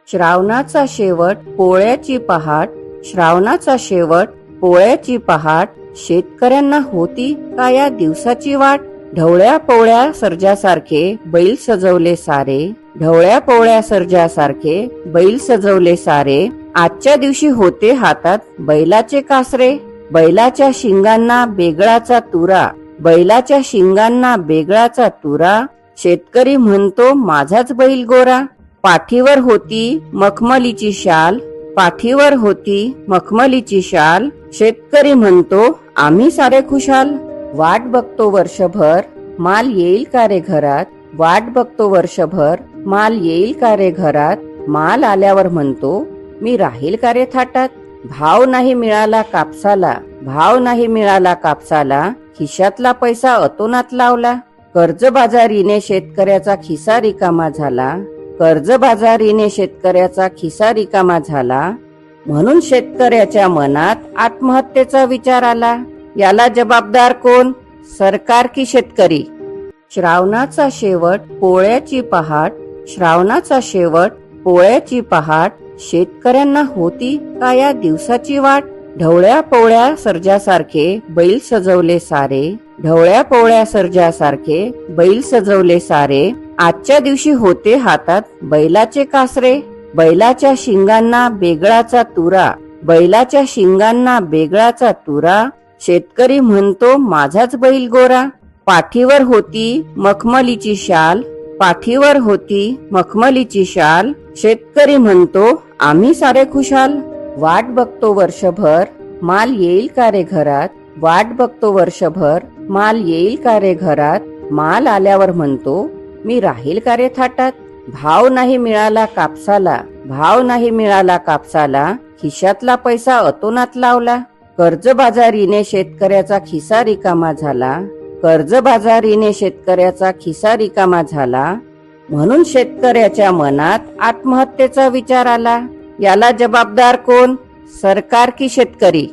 श्रावणाचा शेवट पोळ्याची पहाट, श्रावणाचा शेवट पोळ्याची पहाट, शेतकऱ्यांना होती का या दिवसाची वाट? ढवळ्या पोळ्या सर्जासारखे बैल सजवले सारे, ढवळ्या पोळ्या सर्जासारखे बैल सजवले सारे, आजच्या दिवशी होते हातात बैलाचे कासरे. बैलाच्या शिंगांना बेगळाचा तुरा, बैलाच्या शिंगांना बेगळाचा तुरा, शेतकरी म्हणतो माझाच बैल गोरा. पाठीवर होती मखमलीची शाल, पाठीवर होती मखमलीची शाल, शेतकरी म्हणतो आम्ही सारे खुशाल. वाट बघतो वर्षभर माल येईल का रे घरात, वाट बघतो वर्षभर माल येईल का रे घरात, माल आल्यावर म्हणतो मी राहील का रे थाटात. भाव नाही मिळाला कापसाला, भाव नाही मिळाला कापसाला, खिशातला पैसा अतोनात लावला. कर्जबाजारीने शेतकऱ्याचा खिसा रिकामा झाला, कर्जबाजारीने शेतकऱ्याचा खिसा रिकामा झाला, म्हणून शेतकऱ्याच्या मनात आत्महत्येचा विचार आला. याला जबाबदार कोण, सरकार की शेतकरी? श्रावणाचा शेवट पोळ्याची पहाट, श्रावणाचा शेवट पोळ्याची पहाट, शेतकऱ्यांना होती का या दिवसाची वाट? ढवळ्या पोळ्या सर्जासारखे बैल सजवले सारे, ढवळ्या पोळ्या सर्जासारखे बैल सजवले सारे, आजच्या दिवशी होते हातात बैलाचे कासरे. बैलाच्या शिंगांना बेगळाचा तुरा, बैलाच्या शिंगांना बेगळाचा तुरा, शेतकरी म्हणतो माझाच बैल गोरा. पाठीवर होती मखमलीची शाल, पाठीवर होती मखमलीची शाल, शेतकरी म्हणतो आम्ही सारे खुशाल. वाट बघतो वर्षभर माल येईल का रे घरात, वाट बघतो वर्षभर माल येईल का रे घरात, माल आल्यावर म्हणतो मी राहील का रे थाटात. भाव नाही मिळाला कापसाला, भाव नाही मिळाला कापसाला, खिशातला पैसा अतोनात लावला. कर्जबाजारीने शेतकऱ्याचा खिसा रिकामा झाला, कर्जबाजारीने शेतकऱ्याचा खिसा रिकामा झाला, म्हणून शेतकऱ्याच्या मनात आत्महत्येचा विचार आला. याला जबाबदार कोण, सरकार की शेतकरी?